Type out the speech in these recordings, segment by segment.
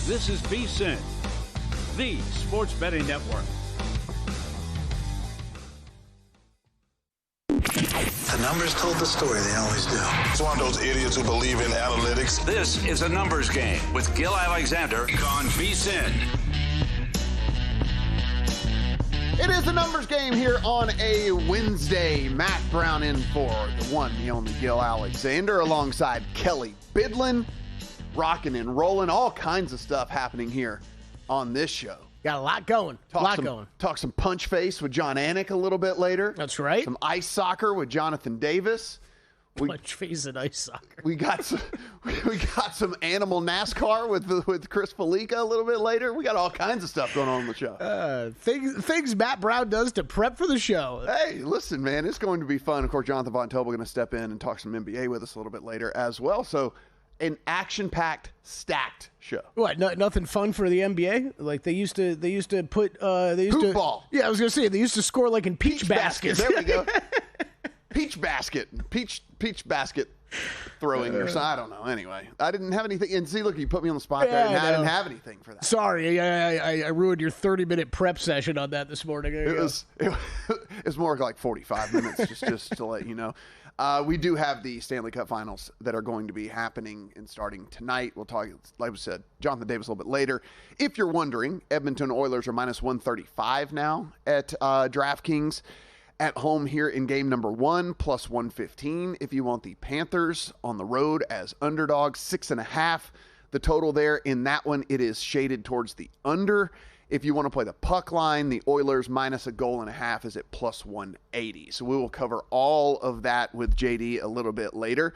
This is VSiN, the sports betting network. The numbers told the story, they always do. It's one of those idiots who believe in analytics. This is a numbers game with Gil Alexander on VSiN. It is a numbers game here on a Wednesday. Matt Brown in for the one, the only Gil Alexander, alongside Kelly Bidlin. Rocking and rolling, all kinds of stuff happening here on this show. Got a lot going. Talk some punch face with John Anik a little bit later. That's right. Some ice soccer with Jonathan Davis. Punch face and ice soccer. We got some animal NASCAR with Chris Felica a little bit later. We got all kinds of stuff going on the show. Things Matt Brown does to prep for the show. Hey, listen, man, it's going to be fun. Of course, Jonathan Von Tobel going to step in and talk some NBA with us a little bit later as well. So, an action-packed, stacked show. What? Nothing fun for the NBA? Like they used to put hoop ball. Yeah, I was gonna say they used to score like in peach baskets. There we go. Peach basket throwing or something. I don't know. Anyway, I didn't have anything. And see, look, you put me on the spot there, and I didn't have anything for that. Sorry, I ruined your 30-minute prep session on that this morning. It was more like 45 minutes, just to let you know. We do have the Stanley Cup Finals that are going to be happening and starting tonight. We'll talk, like we said, Jonathan Davis a little bit later. If you're wondering, Edmonton Oilers are minus 135 now at DraftKings. At home here in game number 1, plus 115. If you want the Panthers on the road as underdogs, 6.5. The total there in that one, it is shaded towards the under. If you want to play the puck line, the Oilers minus a goal and a half is at plus 180. So we will cover all of that with JD a little bit later.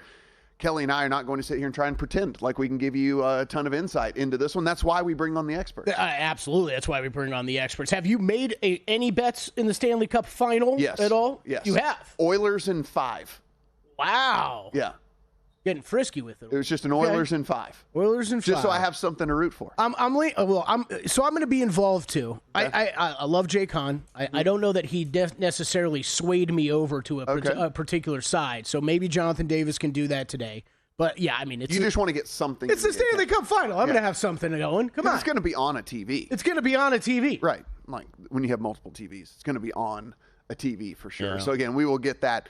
Kelly and I are not going to sit here and try and pretend like we can give you a ton of insight into this one. That's why we bring on the experts. Absolutely. That's why we bring on the experts. Have you made any bets in the Stanley Cup final at all? Yes. You have? Oilers in 5. Wow. Yeah. Getting frisky with it. It was just an Oilers in 5. Oilers in 5. Just so I have something to root for. I'm going to be involved too. Okay. I love Jay Kahn. I don't know that he necessarily swayed me over to a particular side. So maybe Jonathan Davis can do that today. But yeah, I mean, you just want to get something. It's the Stanley Cup final. I'm going to have something going. Come on. It's going to be on a TV. It's going to be on a TV. Right. Like when you have multiple TVs, it's going to be on a TV for sure. Yeah. So again, we will get that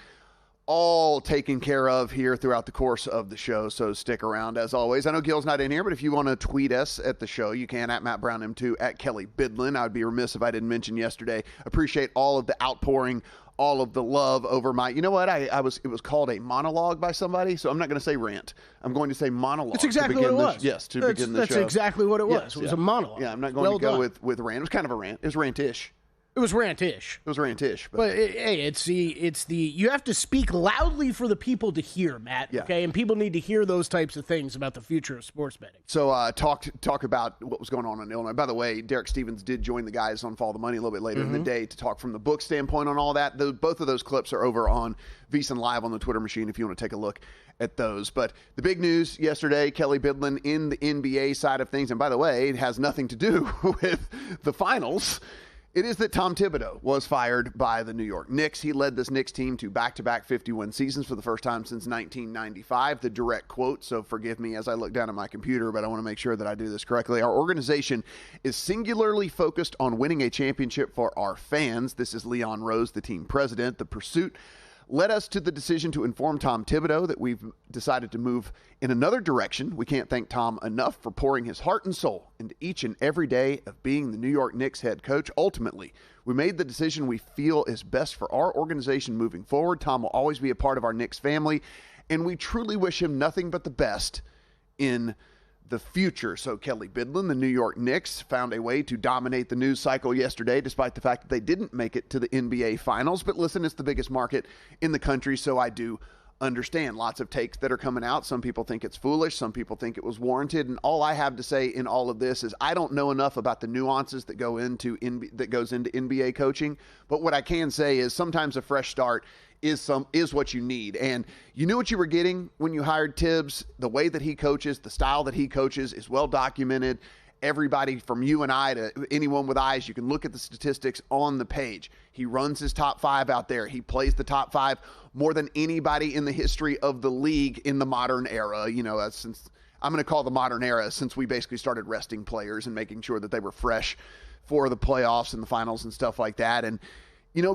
all taken care of here throughout the course of the show, so stick around as always. I know Gil's not in here, but if you want to tweet us at the show, you can at Matt Brown M2, at Kelly Bidlin. I would be remiss if I didn't mention yesterday. Appreciate all of the outpouring, all of the love over my, you know what, it was called a monologue by somebody, so I'm not going to say rant. I'm going to say monologue. That's exactly what it was. Yes, to begin the show. That's exactly what it was. Yes, it was a monologue. Yeah, I'm not going to go with rant. It was kind of a rant. It was rant-ish. It was rant-ish. But it's the you have to speak loudly for the people to hear, Matt. Yeah. Okay, and people need to hear those types of things about the future of sports betting. So talk about what was going on in Illinois. By the way, Derek Stevens did join the guys on Follow the Money a little bit later in the day to talk from the book standpoint on all that. Both of those clips are over on VSiN Live on the Twitter machine if you want to take a look at those. But the big news yesterday, Kelly Bidlin in the NBA side of things, and by the way, it has nothing to do with the finals. It is that Tom Thibodeau was fired by the New York Knicks. He led this Knicks team to back-to-back 51 seasons for the first time since 1995. The direct quote, so forgive me as I look down at my computer, but I want to make sure that I do this correctly. Our organization is singularly focused on winning a championship for our fans. This is Leon Rose, the team president. The pursuit led us to the decision to inform Tom Thibodeau that we've decided to move in another direction. We can't thank Tom enough for pouring his heart and soul into each and every day of being the New York Knicks head coach. Ultimately, we made the decision we feel is best for our organization moving forward. Tom will always be a part of our Knicks family, and we truly wish him nothing but the best in the future. So Kelly Bidlin, the New York Knicks, found a way to dominate the news cycle yesterday, despite the fact that they didn't make it to the NBA Finals. But listen, it's the biggest market in the country, so I do understand. Lots of takes that are coming out. Some people think it's foolish. Some people think it was warranted. And all I have to say in all of this is I don't know enough about the nuances that goes into NBA coaching. But what I can say is sometimes a fresh start is what you need. And you knew what you were getting when you hired Tibbs. The way that he coaches, the style that he coaches is well documented. Everybody from you and I to anyone with eyes, you can look at the statistics on the page. He runs his top 5 out there. He plays the top 5 more than anybody in the history of the league in the modern era. You know, since I'm going to call the modern era, since we basically started resting players and making sure that they were fresh for the playoffs and the finals and stuff like that. And,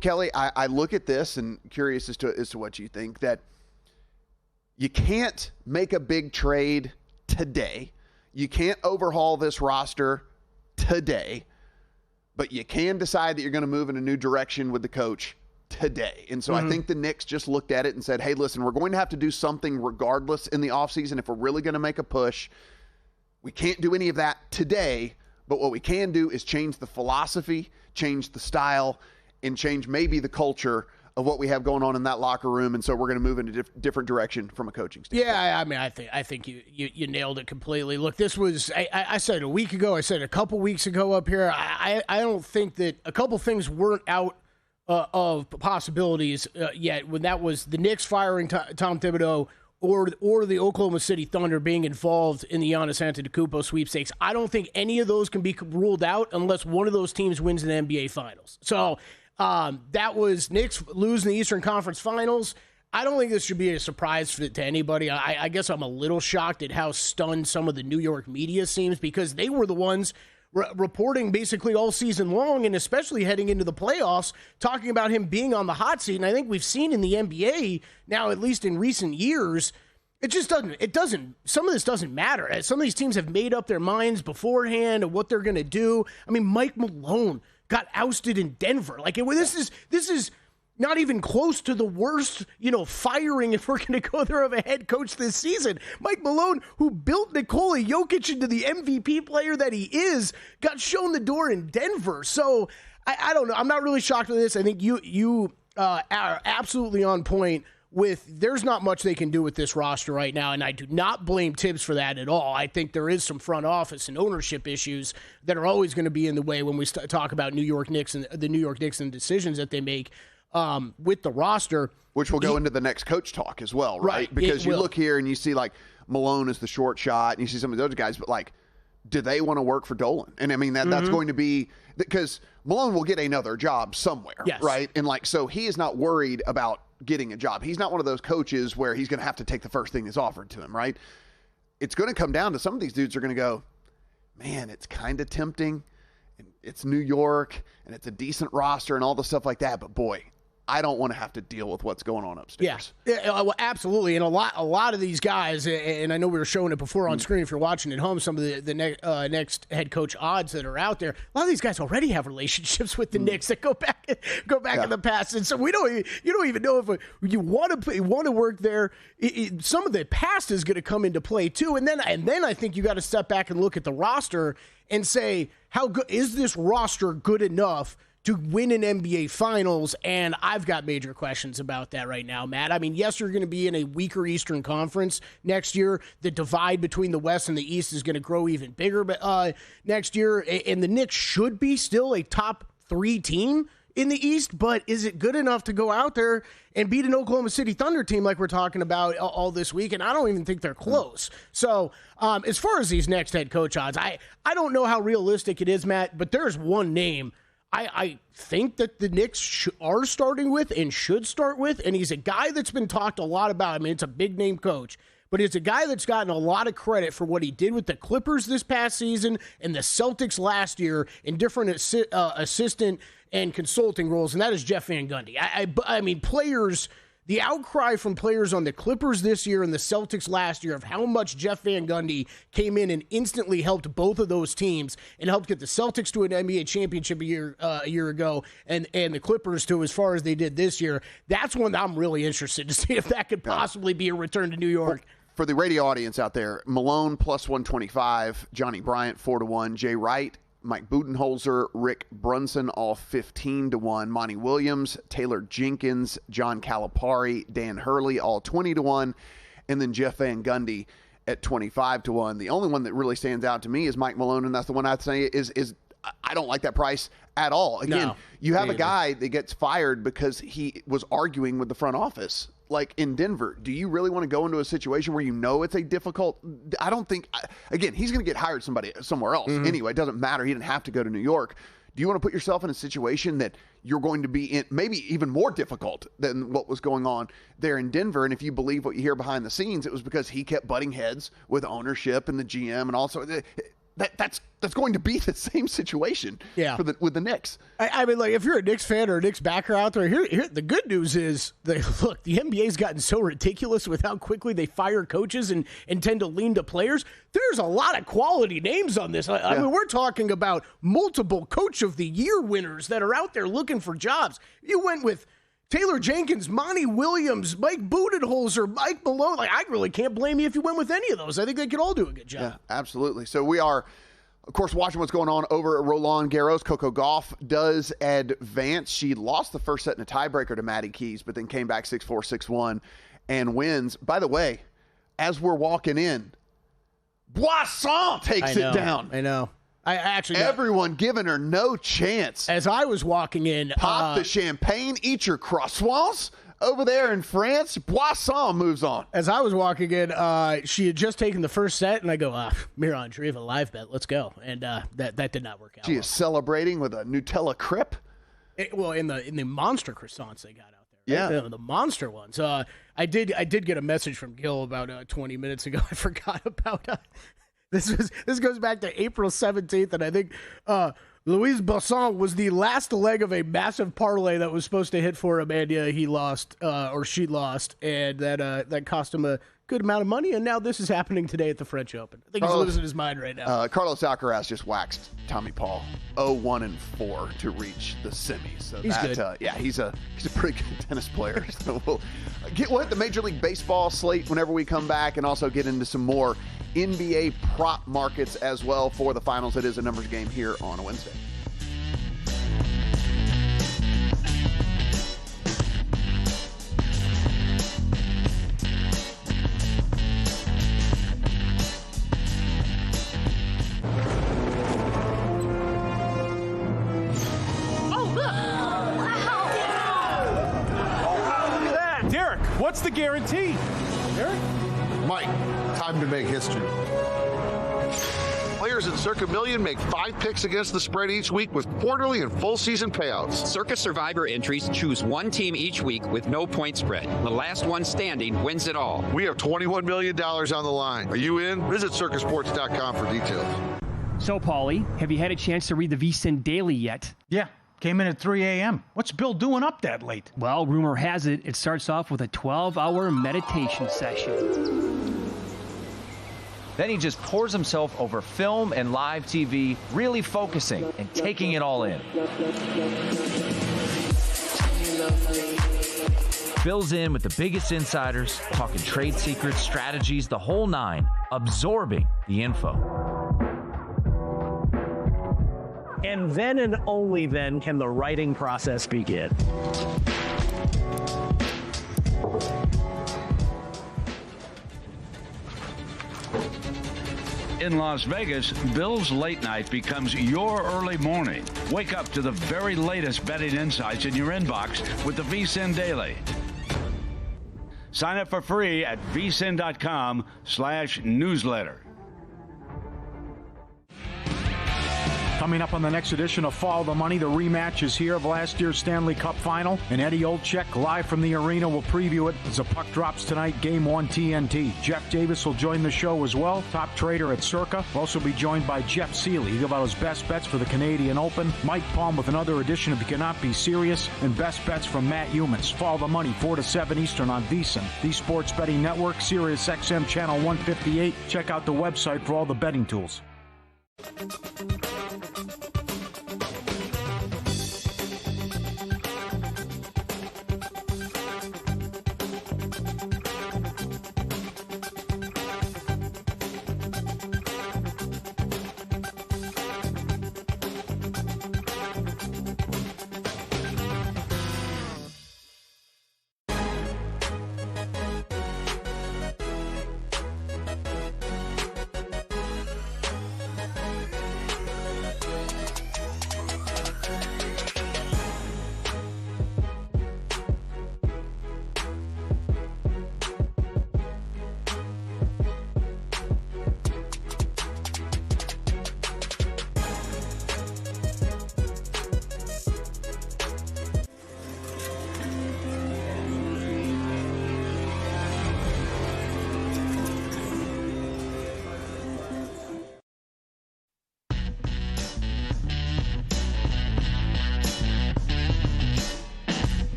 Kelly, I look at this and curious as to what you think, that you can't make a big trade today. You can't overhaul this roster today, but you can decide that you're going to move in a new direction with the coach today. And so I think the Knicks just looked at it and said, hey, listen, we're going to have to do something regardless in the offseason if we're really going to make a push. We can't do any of that today, but what we can do is change the philosophy, change the style, and change maybe the culture of what we have going on in that locker room. And so we're going to move in a different direction from a coaching standpoint. Yeah, I mean, I think you nailed it completely. Look, this was, I said a week ago, I said a couple weeks ago up here, I don't think that a couple things weren't out of possibilities yet, when that was the Knicks firing Tom Thibodeau or the Oklahoma City Thunder being involved in the Giannis Antetokounmpo sweepstakes. I don't think any of those can be ruled out unless one of those teams wins the NBA Finals. So that was Knicks losing the Eastern Conference Finals. I don't think this should be a surprise to anybody. I guess I'm a little shocked at how stunned some of the New York media seems, because they were the ones reporting basically all season long, and especially heading into the playoffs, talking about him being on the hot seat. And I think we've seen in the NBA now, at least in recent years, some of this doesn't matter. Some of these teams have made up their minds beforehand of what they're going to do. I mean, Mike Malone got ousted in Denver. Like, this is not even close to the worst, firing, if we're going to go there, of a head coach this season. Mike Malone, who built Nikola Jokic into the MVP player that he is, got shown the door in Denver. So I don't know. I'm not really shocked with this. I think you are absolutely on point with, there's not much they can do with this roster right now, and I do not blame Tibbs for that at all. I think there is some front office and ownership issues that are always going to be in the way when we talk about New York Knicks and the New York Knicks and decisions that they make with the roster. Which will go into the next coach talk as well, right? Because you look here and you see, like, Malone is the short shot, and you see some of those guys, but, like, do they want to work for Dolan? And, I mean, that's going to be – because Malone will get another job somewhere, right? And, like, so he is not worried about getting a job. He's not one of those coaches where he's going to have to take the first thing that's offered to him, right? It's going to come down to, some of these dudes are going to go, man, it's kind of tempting, and it's New York, and it's a decent roster and all the stuff like that, but boy, I don't want to have to deal with what's going on upstairs. Yeah, well, absolutely. And a lot of these guys, and I know we were showing it before on screen if you're watching at home, some of the next head coach odds that are out there, a lot of these guys already have relationships with the Knicks that go back in the past. And so you don't even know if you want to work there. Some of the past is going to come into play too. And then I think you got to step back and look at the roster and say, how good is this roster good enough to win an NBA Finals? And I've got major questions about that right now, Matt. I mean, yes, you're going to be in a weaker Eastern Conference next year. The divide between the West and the East is going to grow even bigger next year. And the Knicks should be still a top 3 team in the East, but is it good enough to go out there and beat an Oklahoma City Thunder team like we're talking about all this week? And I don't even think they're close. So as far as these next head coach odds, I don't know how realistic it is, Matt, but there's one name I think that the Knicks are starting with and should start with, and he's a guy that's been talked a lot about. I mean, it's a big-name coach, but it's a guy that's gotten a lot of credit for what he did with the Clippers this past season and the Celtics last year in different assistant and consulting roles, and that is Jeff Van Gundy. I mean, players... The outcry from players on the Clippers this year and the Celtics last year of how much Jeff Van Gundy came in and instantly helped both of those teams and helped get the Celtics to an NBA championship a year ago and the Clippers to as far as they did this year. That's one that I'm really interested to see if that could possibly be a return to New York. For the radio audience out there, Malone plus 125, Johnny Bryant 4-1, Jay Wright, Mike Budenholzer, Rick Brunson, all 15-1. Monty Williams, Taylor Jenkins, John Calipari, Dan Hurley, all 20-1. And then Jeff Van Gundy at 25-1. The only one that really stands out to me is Mike Malone, and that's the one I'd say is I don't like that price at all. Again, you have a guy that gets fired because he was arguing with the front office. Like in Denver, do you really want to go into a situation where you know it's a difficult? I don't think. Again, he's going to get hired somewhere else anyway. It doesn't matter. He didn't have to go to New York. Do you want to put yourself in a situation that you're going to be in, maybe even more difficult than what was going on there in Denver? And if you believe what you hear behind the scenes, it was because he kept butting heads with ownership and the GM, and also that's going to be the same situation with the Knicks. I mean, like, if you're a Knicks fan or a Knicks backer out there, here the good news is that, look, the NBA's gotten so ridiculous with how quickly they fire coaches and tend to lean to players. There's a lot of quality names on this. I mean, we're talking about multiple Coach of the Year winners that are out there looking for jobs. You went with Taylor Jenkins, Monty Williams, Mike Budenholzer, Mike Malone. Like, I really can't blame you if you went with any of those. I think they could all do a good job. Yeah, absolutely. So we are, of course, watching what's going on over at Roland Garros. Coco Gauff does advance. She lost the first set in a tiebreaker to Maddie Keys, but then came back 6-4, 6-1, and wins. By the way, as we're walking in, Boisson takes it down. I know. I actually everyone giving her no chance. As I was walking in, pop the champagne, eat your croissants over there in France. Boisson moves on. As I was walking in, she had just taken the first set, and I go, Miran Shariva live bet, let's go. And that did not work out. She is celebrating with a Nutella crepe. In the monster croissants they got out there. Yeah, right? The monster ones. I did get a message from Gil about 20 minutes ago. I forgot about. This goes back to April 17th, and I think Louise Boisson was the last leg of a massive parlay that was supposed to hit for him, and he lost, or she lost, and that cost him a good amount of money, and now this is happening today at the French Open. I think he's losing his mind right now. Carlos Alcaraz just waxed Tommy Paul 0-1-4 to reach the semis. So he's good. He's a pretty good tennis player. So we'll hit the Major League Baseball slate whenever we come back, and also get into some more NBA prop markets as well for the finals. It is a numbers game here on a Wednesday. What's the guarantee? Derek? Mike, time to make history. Players in Circa Million make 5 picks against the spread each week with quarterly and full season payouts. Circa Survivor entries choose one team each week with no point spread. The last one standing wins it all. We have $21 million on the line. Are you in? Visit circasports.com for details. So, Paulie, have you had a chance to read the VSiN Daily yet? Yeah. Came in at 3 a.m. What's Bill doing up that late? Well, rumor has it, it starts off with a 12-hour meditation session. Then he just pours himself over film and live TV, really focusing and taking it all in. Bill's in with the biggest insiders, talking trade secrets, strategies, the whole nine, absorbing the info. And then and only then can the writing process begin. In Las Vegas, Bill's late night becomes your early morning. Wake up to the very latest betting insights in your inbox with the VSiN Daily. Sign up for free at vsin.com/newsletter. Coming up on the next edition of Follow the Money, the rematch is here of last year's Stanley Cup Final, and Eddie Olczyk, live from the arena, will preview it as the puck drops tonight, Game 1 TNT. Jeff Davis will join the show as well, top trader at Circa. We'll also be joined by Jeff Seeley. He'll give out his best bets for the Canadian Open. Mike Palm with another edition of You Cannot Be Serious, and best bets from Matt Humans. Follow the Money, 4 to 7 Eastern on VSiN, the Sports Betting Network, Sirius XM Channel 158. Check out the website for all the betting tools.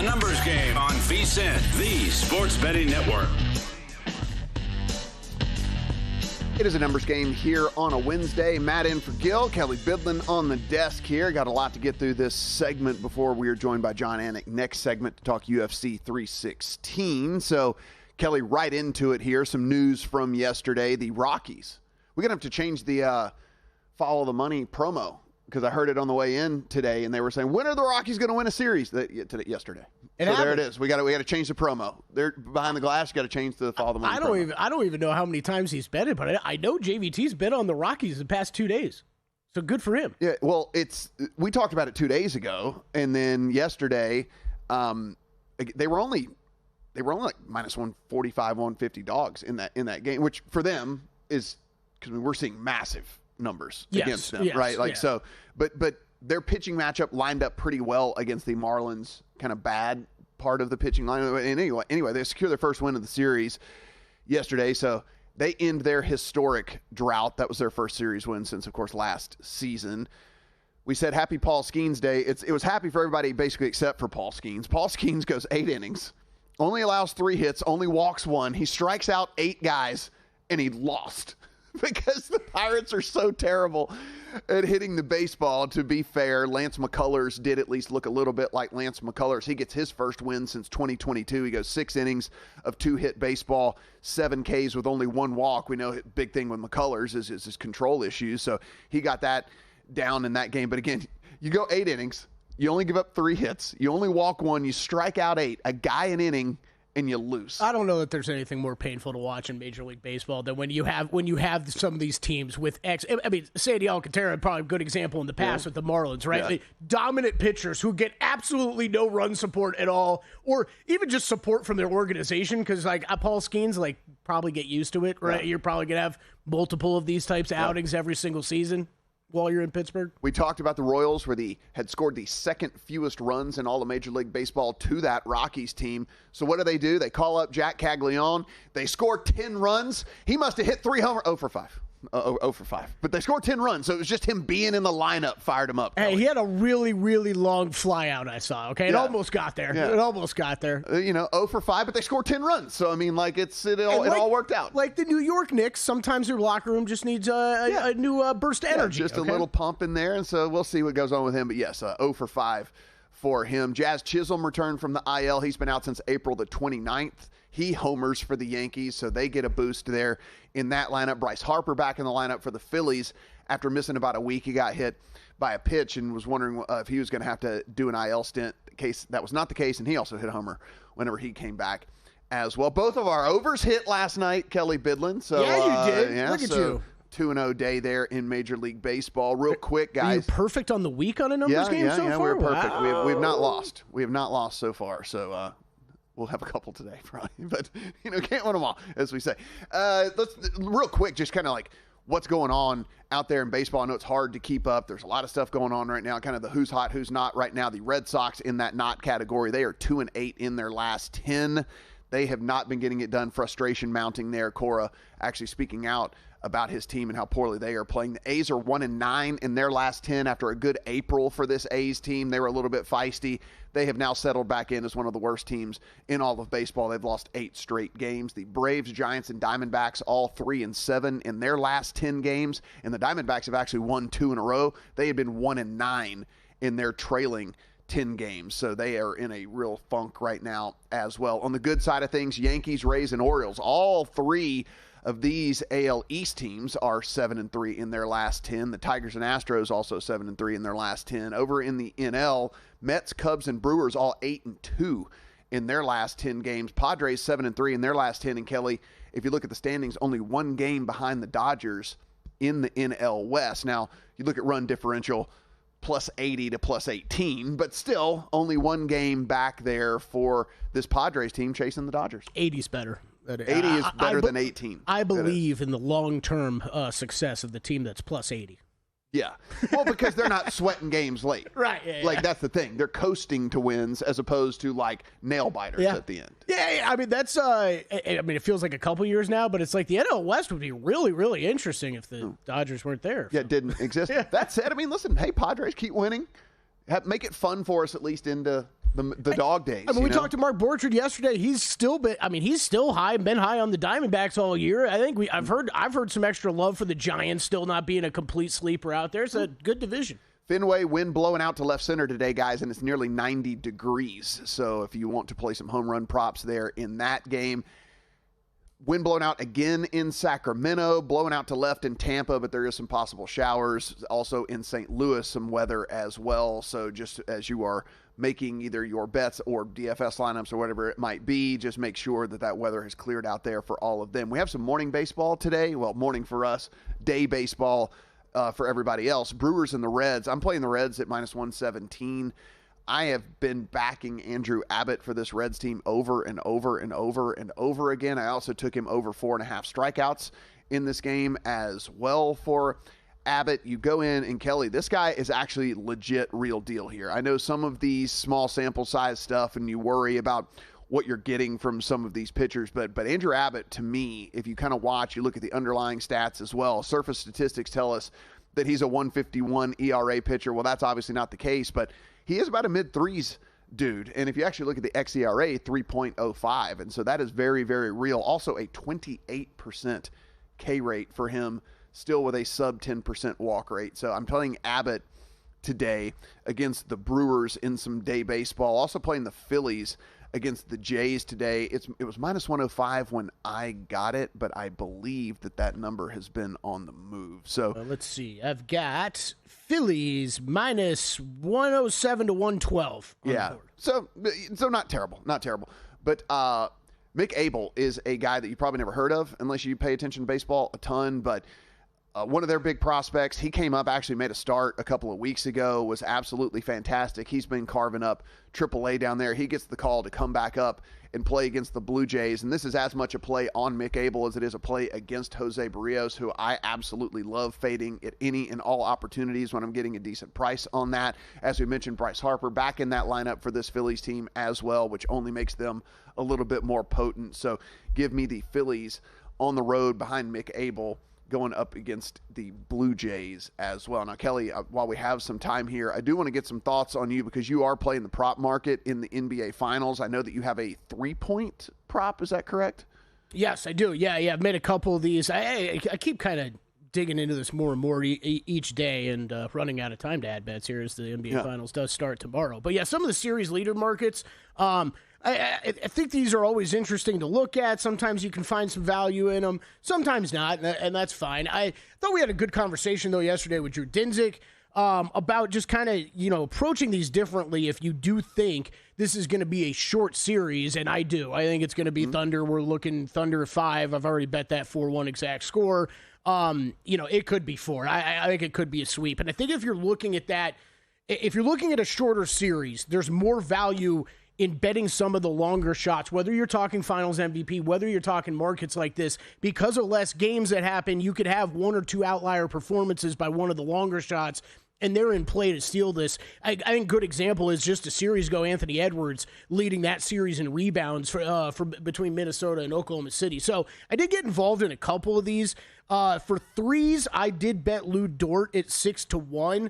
Numbers Game on VSiN, the sports betting network. It is a numbers game here on a Wednesday. Matt in for Gil, Kelly Bidlin on the desk here. Got a lot to get through this segment before we are joined by John Anik next segment to talk UFC 316. So, Kelly, right into it here. Some news from yesterday. The Rockies. We're going to have to change the follow the money promo because I heard it on the way in today, and they were saying, when are the Rockies going to win a series? Yesterday. There it is. We got to change the promo. They're behind the glass. You got to change the follow the money. I don't even know how many times he's bet it, but I know JVT's bet on the Rockies the past 2 days. So good for him. Yeah. Well, we talked about it 2 days ago, and then yesterday, they were only like minus 145, 150 dogs in that game, which for them is because we're seeing massive numbers against them, right? So, but their pitching matchup lined up pretty well against the Marlins' kind of bad part of the pitching line. And anyway, they secure their first win of the series yesterday. So they end their historic drought. That was their first series win since, of course, last season. We said happy Paul Skeens Day. It was happy for everybody basically except for Paul Skeens. Paul Skeens goes 8 innings, only allows 3 hits, only walks 1. He strikes out 8 guys, and he lost. Because the Pirates are so terrible at hitting the baseball. To be fair, Lance McCullers did at least look a little bit like Lance McCullers. He gets his first win since 2022. He goes 6 innings of 2-hit baseball, 7 Ks with only 1 walk. We know big thing with McCullers is his control issues, so he got that down in that game. But again, you go 8 innings, you only give up 3 hits, you only walk 1, you strike out 8, a guy an inning, and you lose. I don't know that there's anything more painful to watch in Major League Baseball than when you have some of these teams with Sandy Alcantara, probably a good example in the past with the Marlins, right? Yeah. Like, dominant pitchers who get absolutely no run support at all, or even just support from their organization, because like Paul Skeens, like, probably get used to it, right? Yeah. You're probably gonna have multiple of these types of outings every single season while you're in Pittsburgh. We talked about the Royals, where they had scored the second fewest runs in all of Major League Baseball to that Rockies team. So what do? They call up Jack Caglione. They score 10 runs. He must have hit 3 homers. 0 for 5. 0 for 5. But they scored 10 runs, so it was just him being in the lineup fired him up. Hey, he had a really, really long fly out, I saw. Okay, it almost got there. Yeah. It almost got there. 0 for 5, but they scored 10 runs. So, I mean, like, it all worked out. Like the New York Knicks, sometimes their locker room just needs a new burst of energy. Just a little pump in there, and so we'll see what goes on with him. But, yes, 0 for 5 for him. Jazz Chisholm returned from the IL. He's been out since April the 29th. He homers for the Yankees, so they get a boost there in that lineup. Bryce Harper back in the lineup for the Phillies after missing about a week. He got hit by a pitch and was wondering if he was going to have to do an IL stint. That was not the case, and he also hit a homer whenever he came back as well. Both of our overs hit last night, Kelly Bidlin. So, yeah, you did. Look at you. 2-0 day there in Major League Baseball. Real quick, guys. Are you perfect on the week on a numbers game so far? Yeah, we're perfect. Wow. We have not lost. We have not lost so far, so we'll have a couple today, probably, but can't win them all, as we say. Let's real quick, just kind of like what's going on out there in baseball. I know it's hard to keep up. There's a lot of stuff going on right now. Kind of the who's hot, who's not right now. The Red Sox in that not category. They are 2-8 in their last 10. They have not been getting it done. Frustration mounting there. Cora actually speaking out about his team and how poorly they are playing. The A's are 1-9 in their last 10 after a good April for this A's team. They were a little bit feisty. They have now settled back in as one of the worst teams in all of baseball. They've lost 8 straight games. The Braves, Giants, and Diamondbacks all 3-7 in their last 10 games. And the Diamondbacks have actually won 2 in a row. They have been 1-9 in their trailing 10 games. So they are in a real funk right now as well. On the good side of things, Yankees, Rays, and Orioles, all 3 of these AL East teams are 7-3 in their last 10. The Tigers and Astros also 7-3 in their last 10. Over in the NL, Mets, Cubs, and Brewers all 8-2 in their last 10 games. Padres 7-3 in their last 10. And Kelly, if you look at the standings, only 1 game behind the Dodgers in the NL West. Now, you look at run differential, +80 to +18, but still only 1 game back there for this Padres team chasing the Dodgers. 80's better. 80 is better than 18. I believe in the long-term success of the team that's +80. Yeah. Well, because they're not sweating games late. Right. Yeah, like, that's the thing. They're coasting to wins as opposed to, like, nail-biters at the end. Yeah, I mean, that's it feels like a couple years now, but it's like the NL West would be really, really interesting if the Dodgers weren't there. Yeah, it didn't exist. That said, I mean, listen, hey, Padres, keep winning. Make it fun for us at least into the dog days. I mean, we talked to Mark Borchard yesterday. He's still been high, been high on the Diamondbacks all year. I think I've heard some extra love for the Giants still not being a complete sleeper out there. It's a good division. Fenway, wind blowing out to left center today, guys, and it's nearly 90 degrees. So if you want to play some home run props there in that game. Wind blowing out again in Sacramento, blowing out to left in Tampa, but there is some possible showers. Also in St. Louis, some weather as well. So just as you are making either your bets or DFS lineups or whatever it might be, just make sure that weather has cleared out there for all of them. We have some morning baseball today. Well, morning for us, day baseball for everybody else. Brewers and the Reds. I'm playing the Reds at -117. I have been backing Andrew Abbott for this Reds team over and over and over and over again. I also took him over 4.5 strikeouts in this game as well for Abbott. You go in, and Kelly, this guy is actually legit real deal here. I know some of these small sample size stuff, and you worry about what you're getting from some of these pitchers, but Andrew Abbott, to me, if you kind of watch, you look at the underlying stats as well, surface statistics tell us that he's a 151 ERA pitcher. Well, that's obviously not the case, but he is about a mid-threes dude. And if you actually look at the xERA, 3.05. And so that is very, very real. Also a 28% K rate for him, still with a sub 10% walk rate. So I'm playing Abbott today against the Brewers in some day baseball. Also playing the Phillies against the Jays today. It was -105 when I got it, but I believe that number has been on the move. So let's see. I've got Phillies -107 to 112. Yeah. So not terrible. But Mick Abel is a guy that you probably never heard of unless you pay attention to baseball a ton, but one of their big prospects. He came up, actually made a start a couple of weeks ago, was absolutely fantastic. He's been carving up AAA down there. He gets the call to come back up and play against the Blue Jays, and this is as much a play on Mick Abel as it is a play against Jose Barrios, who I absolutely love fading at any and all opportunities when I'm getting a decent price on that. As we mentioned, Bryce Harper back in that lineup for this Phillies team as well, which only makes them a little bit more potent. So give me the Phillies on the road behind Mick Abel, going up against the Blue Jays as well. Now, Kelly, while we have some time here, I do want to get some thoughts on you because you are playing the prop market in the NBA Finals. I know that you have a 3-point prop. Is that correct? Yes, I do. Yeah. I've made a couple of these. I keep kind of digging into this more and more each day and running out of time to add bets here as the NBA Finals does start tomorrow. But, yeah, some of the series leader markets, I think these are always interesting to look at. Sometimes you can find some value in them, sometimes not, and that's fine. I thought we had a good conversation, though, yesterday with Drew Dinsick about just kind of, approaching these differently if you do think this is going to be a short series, and I do. I think it's going to be Thunder. We're looking Thunder 5. I've already bet that 4-1 exact score. It could be 4. I think it could be a sweep. And I think if you're looking at that, if you're looking at a shorter series, there's more value in betting some of the longer shots, whether you're talking finals MVP, whether you're talking markets like this, because of less games that happen, you could have 1 or 2 outlier performances by one of the longer shots, and they're in play to steal this. I think a good example is just a series ago, Anthony Edwards leading that series in rebounds for between Minnesota and Oklahoma City. So I did get involved in a couple of these. For threes, I did bet Lou Dort at 6-1.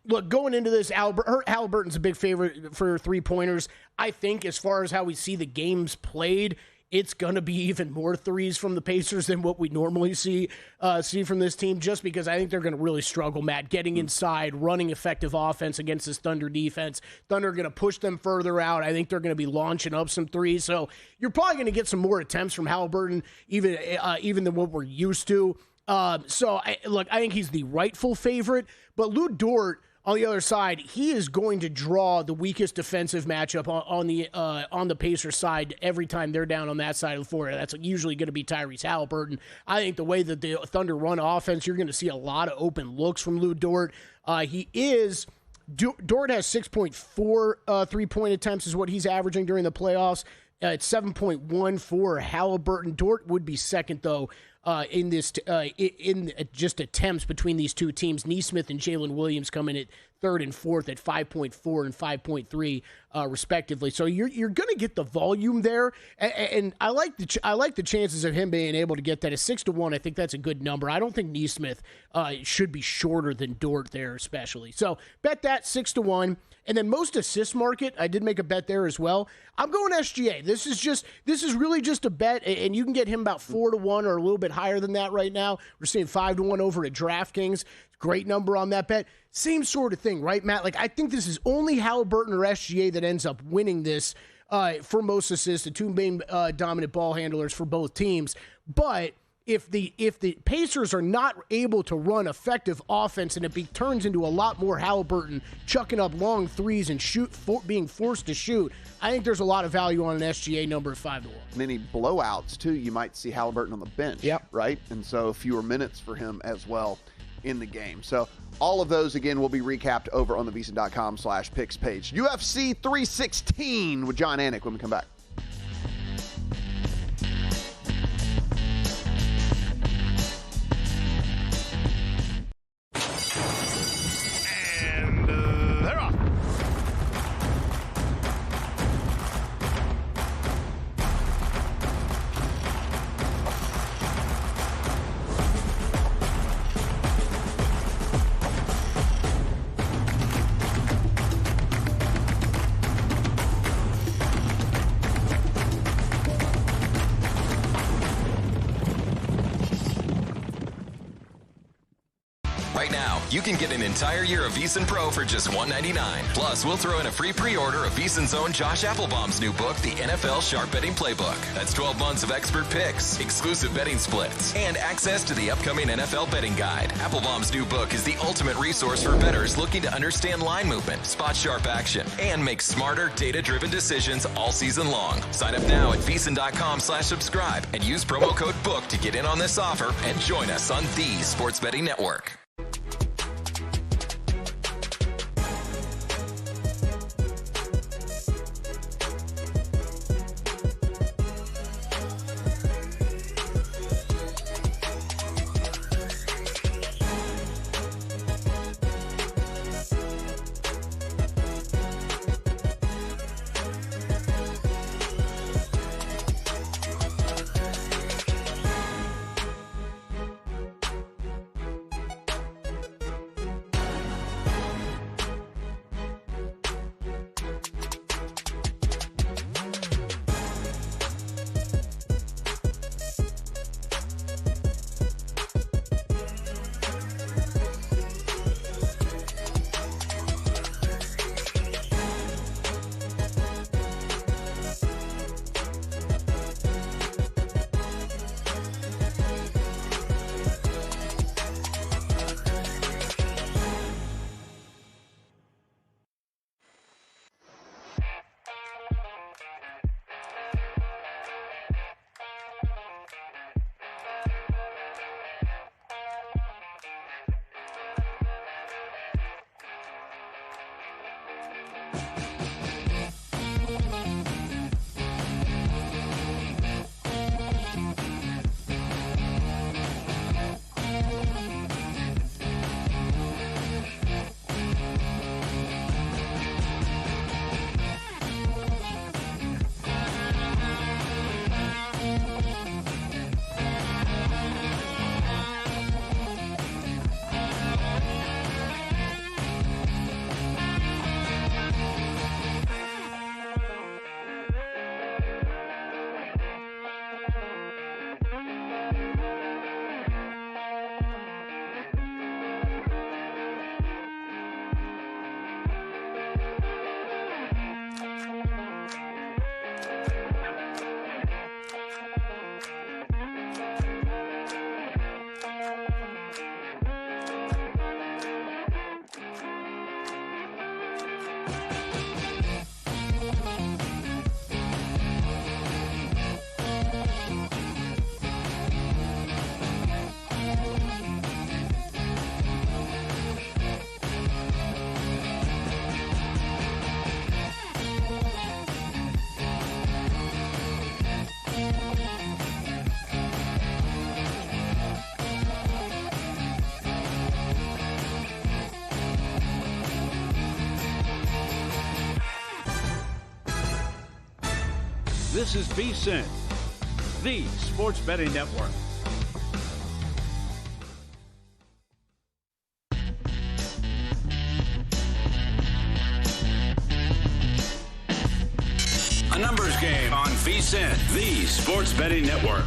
Look, going into this, Halliburton's a big favorite for 3-pointers. I think as far as how we see the games played, it's going to be even more threes from the Pacers than what we normally see from this team, just because I think they're going to really struggle, Matt, getting inside, running effective offense against this Thunder defense. Thunder are going to push them further out. I think they're going to be launching up some threes. So you're probably going to get some more attempts from Halliburton, even than what we're used to. I think he's the rightful favorite, but Lou Dort, on the other side, he is going to draw the weakest defensive matchup on the Pacers side every time they're down on that side of the floor. That's usually going to be Tyrese Halliburton. I think the way that the Thunder run offense, you're going to see a lot of open looks from Lou Dort. Dort has 6.4 3-point attempts is what he's averaging during the playoffs. It's 7.1 for Halliburton. Dort would be second, though, in this in just attempts between these two teams. Neesmith and Jalen Williams come in at third and fourth at 5.4 and 5.3 respectively. So you're going to get the volume there, and I like the chances of him being able to get that at 6-1. I think that's a good number. I don't think Neesmith should be shorter than Dort there, especially. So bet that 6-1. And then most assist market, I did make a bet there as well. I'm going SGA. This is really just a bet, and you can get him about 4-1 or a little bit higher than that right now. We're seeing 5-1 over at DraftKings. Great number on that bet. Same sort of thing, right, Matt? Like, I think this is only Halliburton or SGA that ends up winning this for most assists, the two main dominant ball handlers for both teams. But if the Pacers are not able to run effective offense and it turns into a lot more Halliburton chucking up long threes and being forced to shoot, I think there's a lot of value on an SGA number of 5-1. And any blowouts, too, you might see Halliburton on the bench, right? And so fewer minutes for him as well in the game. So all of those, again, will be recapped over on the VSiN.com/picks page. UFC 316 with John Anik when we come back. You can get an entire year of VSiN Pro for just $1.99. Plus, we'll throw in a free pre-order of VSiN's own Josh Applebaum's new book, The NFL Sharp Betting Playbook. That's 12 months of expert picks, exclusive betting splits, and access to the upcoming NFL betting guide. Applebaum's new book is the ultimate resource for bettors looking to understand line movement, spot sharp action, and make smarter, data-driven decisions all season long. Sign up now at VSiN.com/subscribe and use promo code BOOK to get in on this offer and join us on the Sports Betting Network. This is VSiN, the sports betting network. A numbers game on VSiN, the sports betting network.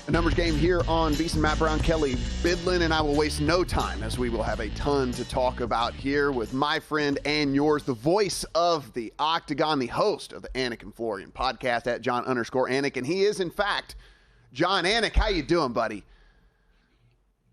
A numbers game here on VSiN. Matt Brown, Kelly Bidlin, and I will waste no time as we will have a ton to talk about here with my friend and yours, the voice of the Octagon, the host of the Anik and Florian podcast at John_Anik, and he is in fact John Anik. How you doing, buddy?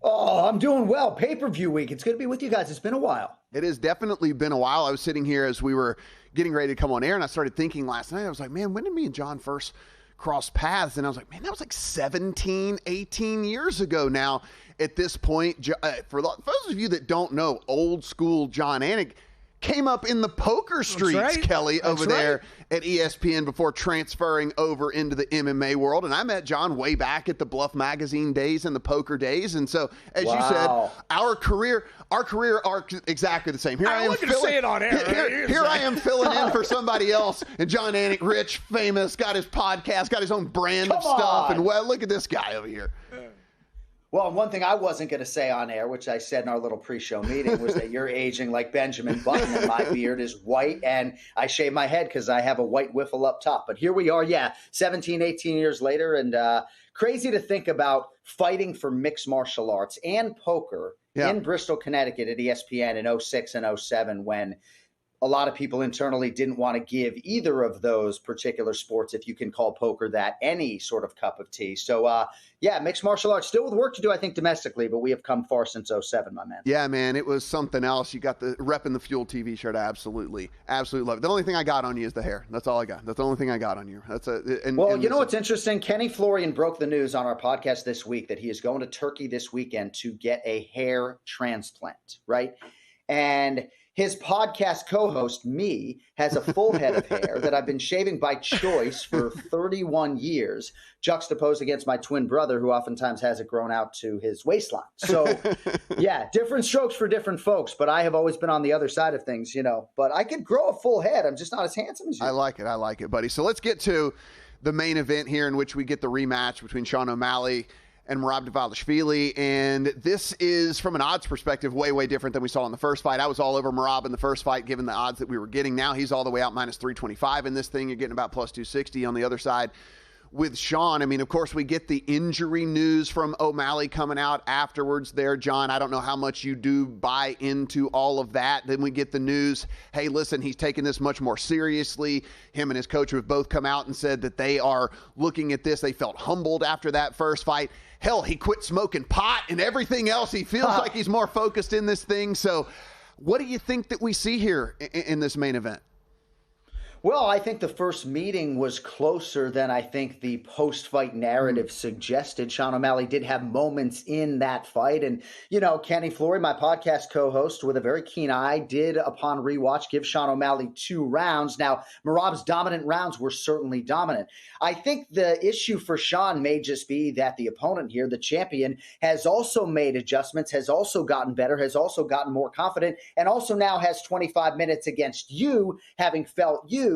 Oh, I'm doing well. Pay-per-view week. It's good to be with you guys. It's been a while. It has definitely been a while. I was sitting here as we were getting ready to come on air, and I started thinking last night, I was like, man, when did me and John first cross paths? And I was like, man, that was like 17, 18 years ago now at this point. For those of you that don't know, old school John Anik came up in the poker streets, right, Kelly, over there at ESPN before transferring over into the MMA world. And I met John way back at the Bluff Magazine days and the poker days. And so, as you said, our career are exactly the same. Here I am say it on air. Here I am filling in for somebody else. And John Anik, rich, famous, got his podcast, got his own brand of stuff. And well, look at this guy over here. Well, one thing I wasn't going to say on air, which I said in our little pre-show meeting, was that you're aging like Benjamin Button and my beard is white and I shave my head because I have a white wiffle up top. But here we are, 17, 18 years later, and crazy to think about fighting for mixed martial arts and poker in Bristol, Connecticut at ESPN in 06 and 07 when a lot of people internally didn't want to give either of those particular sports, if you can call poker that, any sort of cup of tea. So, mixed martial arts, still with work to do, I think, domestically, but we have come far since 07, my man. Yeah, man, it was something else. You got the repping the Fuel TV shirt. I absolutely love it. The only thing I got on you is the hair. That's all I got. That's the only thing I got on you. You know what's interesting? Kenny Florian broke the news on our podcast this week that he is going to Turkey this weekend to get a hair transplant, right? And his podcast co-host, me, has a full head of hair that I've been shaving by choice for 31 years, juxtaposed against my twin brother, who oftentimes has it grown out to his waistline. So, different strokes for different folks, but I have always been on the other side of things, But I could grow a full head. I'm just not as handsome as you. I like it, buddy. So let's get to the main event here in which we get the rematch between Sean O'Malley and Merab Dvalishvili, and this is, from an odds perspective, way, way different than we saw in the first fight. I was all over Merab in the first fight, given the odds that we were getting. Now he's all the way out minus 325 in this thing. You're getting about plus 260 on the other side with Sean. I mean, of course, we get the injury news from O'Malley coming out afterwards there, John. I don't know how much you do buy into all of that. Then we get the news, hey, listen, he's taking this much more seriously. Him and his coach have both come out and said that they are looking at this. They felt humbled after that first fight. Hell, he quit smoking pot and everything else. He feels like he's more focused in this thing. So what do you think that we see here in this main event? Well, I think the first meeting was closer than I think the post-fight narrative suggested. Sean O'Malley did have moments in that fight. And, Kenny Flory, my podcast co-host, with a very keen eye, did, upon rewatch, give Sean O'Malley 2 rounds. Now, Merab's dominant rounds were certainly dominant. I think the issue for Sean may just be that the opponent here, the champion, has also made adjustments, has also gotten better, has also gotten more confident, and also now has 25 minutes against you, having felt you,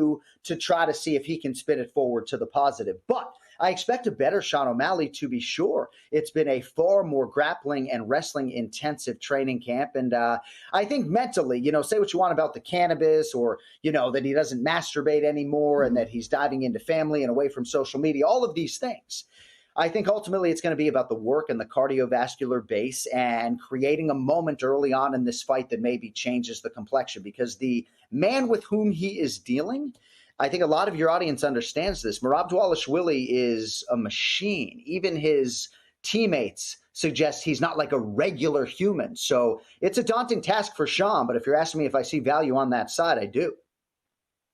to try to see if he can spin it forward to the positive. But I expect a better Sean O'Malley, to be sure. It's been a far more grappling and wrestling intensive training camp. And I think mentally, say what you want about the cannabis or, that he doesn't masturbate anymore and that he's diving into family and away from social media, all of these things. I think ultimately it's going to be about the work and the cardiovascular base and creating a moment early on in this fight that maybe changes the complexion, because the man with whom he is dealing, I think a lot of your audience understands this. Merab Dvalishvili is a machine. Even his teammates suggest he's not like a regular human. So it's a daunting task for Sean, but if you're asking me if I see value on that side, I do.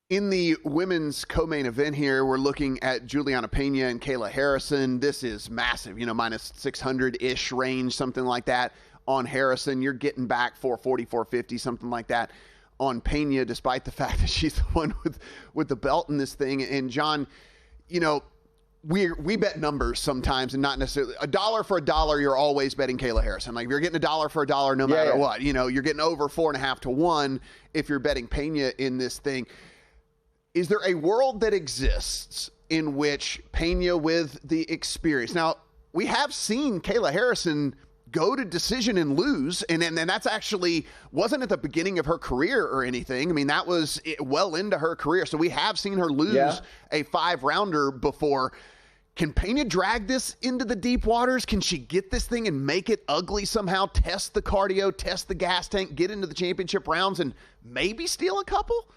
In the women's co-main event here, we're looking at Juliana Pena and Kayla Harrison. This is massive, minus 600-ish range, something like that on Harrison. You're getting back 440, 450, something like that on Pena, despite the fact that she's the one with the belt in this thing. And John, we bet numbers sometimes, and not necessarily a dollar for a dollar. You're always betting Kayla Harrison. Like if you're getting a dollar for a dollar, no matter what, you're getting over 4.5 to 1 if you're betting Pena in this thing. Is there a world that exists in which Pena, with the experience, now we have seen Kayla Harrison go to decision and lose, and that's actually wasn't at the beginning of her career or anything. I mean, that was well into her career. So we have seen her lose a 5-rounder before. Can Pena drag this into the deep waters? Can she get this thing and make it ugly somehow, test the cardio, test the gas tank, get into the championship rounds, and maybe steal a couple?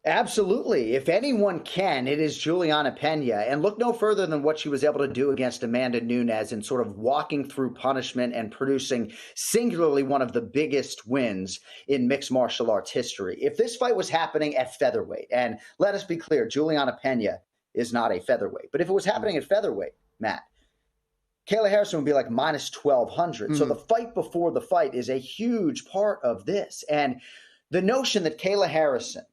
Absolutely. If anyone can, it is Juliana Pena. And look no further than what she was able to do against Amanda Nunes in sort of walking through punishment and producing singularly one of the biggest wins in mixed martial arts history. If this fight was happening at featherweight, and let us be clear, Juliana Pena is not a featherweight. But if it was happening at featherweight, Matt, Kayla Harrison would be like minus 1,200. So the fight before the fight is a huge part of this. And the notion that Kayla Harrison,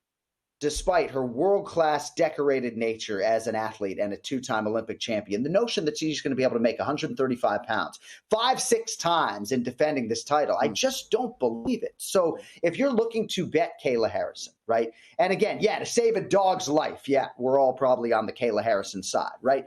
despite her world-class decorated nature as an athlete and a 2-time Olympic champion, the notion that she's going to be able to make 135 pounds 5-6 times in defending this title, I just don't believe it. So if you're looking to bet Kayla Harrison, right? And again, to save a dog's life, we're all probably on the Kayla Harrison side, right?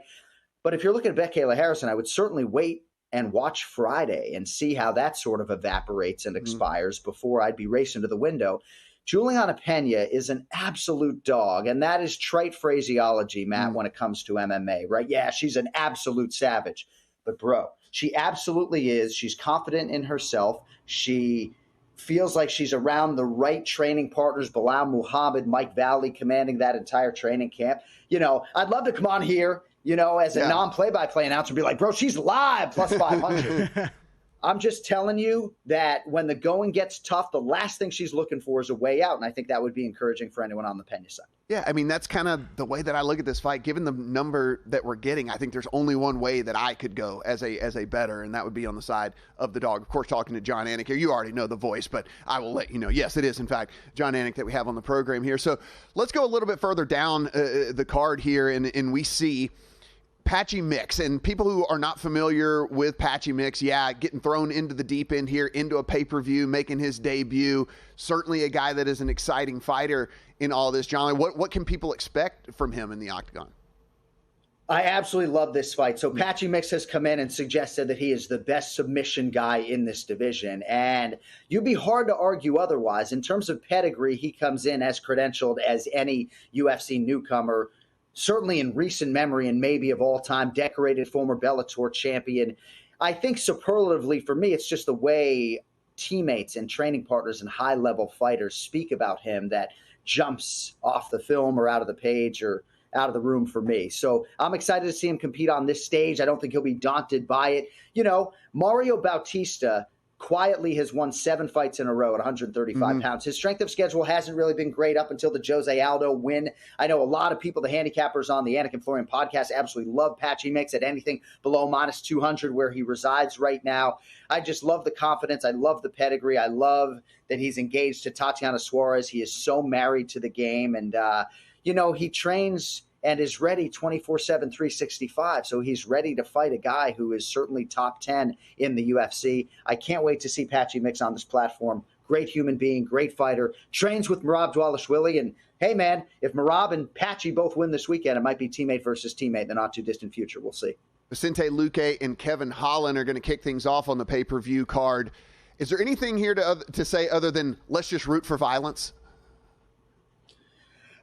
But if you're looking to bet Kayla Harrison, I would certainly wait and watch Friday and see how that sort of evaporates and expires before I'd be racing to the window. Juliana Pena is an absolute dog, and that is trite phraseology, Matt, when it comes to MMA, right? Yeah, she's an absolute savage. But, bro, she absolutely is. She's confident in herself. She feels like she's around the right training partners, Bilal Muhammad, Mike Valley commanding that entire training camp. I'd love to come on here, as a non-play-by-play announcer and be like, bro, she's live, plus 500. I'm just telling you that when the going gets tough, the last thing she's looking for is a way out, and I think that would be encouraging for anyone on the Pena side. Yeah, I mean, that's kind of the way that I look at this fight. Given the number that we're getting, I think there's only one way that I could go as a bettor, and that would be on the side of the dog. Of course, talking to John Anik here, you already know the voice, but I will let you know. Yes, it is, in fact, John Anik that we have on the program here. So let's go a little bit further down the card here, and we see Patchy Mix, and people who are not familiar with Patchy Mix, getting thrown into the deep end here, into a pay-per-view, making his debut. Certainly a guy that is an exciting fighter in all this. John, what can people expect from him in the octagon? I absolutely love this fight. So Patchy Mix has come in and suggested that he is the best submission guy in this division. And you'd be hard to argue otherwise. In terms of pedigree, he comes in as credentialed as any UFC newcomer, certainly in recent memory and maybe of all time, decorated former Bellator champion. I think superlatively for me, it's just the way teammates and training partners and high-level fighters speak about him that jumps off the film or out of the page or out of the room for me. So I'm excited to see him compete on this stage. I don't think he'll be daunted by it. Mario Bautista quietly has won 7 fights in a row at 135 pounds. His strength of schedule hasn't really been great up until the Jose Aldo win. I know a lot of people, the handicappers on the Anik and Florian podcast, absolutely love Patchy Mix at anything below minus 200 where he resides right now. I just love the confidence. I love the pedigree. I love that he's engaged to Tatiana Suarez. He is so married to the game. And, he trains and is ready 24/7, 365. So he's ready to fight a guy who is certainly top 10 in the UFC. I can't wait to see Patchy Mix on this platform. Great human being, great fighter, trains with Merab Dvalishvili. And hey, man, if Merab and Patchy both win this weekend, it might be teammate versus teammate in the not too distant future. We'll see. Vicente Luque and Kevin Holland are going to kick things off on the pay-per-view card. Is there anything here to say other than let's just root for violence?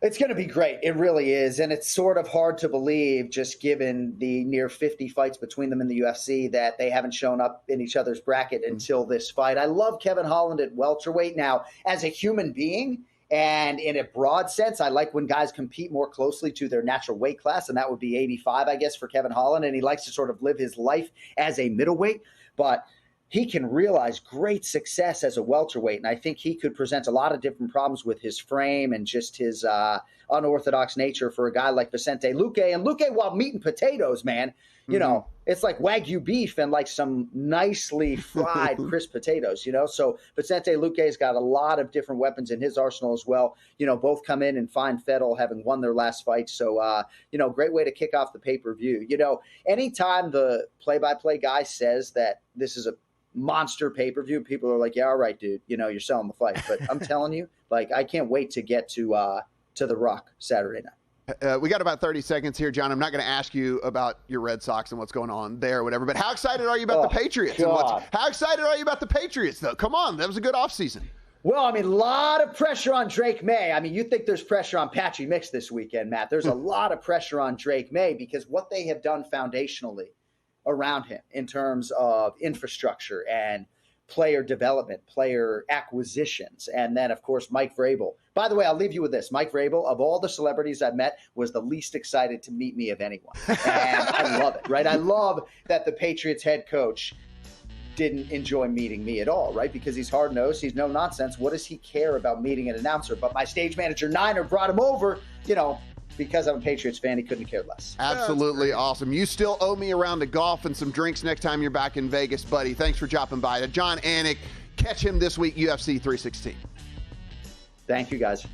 It's going to be great. It really is. And it's sort of hard to believe, just given the near 50 fights between them in the UFC, that they haven't shown up in each other's bracket until this fight. I love Kevin Holland at welterweight. Now, as a human being and in a broad sense, I like when guys compete more closely to their natural weight class, and that would be 85, I guess, for Kevin Holland. And he likes to sort of live his life as a middleweight. But he can realize great success as a welterweight, and I think he could present a lot of different problems with his frame and just his unorthodox nature for a guy like Vicente Luque. And Luque, while meat and potatoes, man, you know, it's like Wagyu beef and like some nicely fried crisp potatoes, you know. So Vicente Luque's got a lot of different weapons in his arsenal as well. You know, both come in and find Fettel having won their last fight. So, you know, great way to kick off the pay-per-view. You know, anytime the play-by-play guy says that this is a monster pay-per-view, people are like, yeah, all right, dude, you know, you're selling the fight. But I'm telling you, like, I can't wait to get to The Rock Saturday night. We got about 30 seconds here, John. I'm not going to ask you about your Red Sox and what's going on there or whatever, but how excited are you about the Patriots? How excited are you about the Patriots, though? Come on, that was a good offseason. Well, I mean, a lot of pressure on Drake May. I mean, you think there's pressure on Patchy Mix this weekend, Matt. There's a lot of pressure on Drake May because what they have done foundationally around him in terms of infrastructure and player development, player acquisitions, and then, of course, Mike Vrabel. By the way, I'll leave you with this. Mike Vrabel, of all the celebrities I've met, was the least excited to meet me of anyone. And I love it, right? I love that the Patriots head coach didn't enjoy meeting me at all, right? Because he's hard-nosed. He's no nonsense. What does he care about meeting an announcer? But my stage manager, Niner, brought him over, you know, because I'm a Patriots fan, he couldn't care less. Absolutely awesome. You still owe me a round of golf and some drinks next time you're back in Vegas, buddy. Thanks for dropping by. John Anik, catch him this week, UFC 316. Thank you, guys.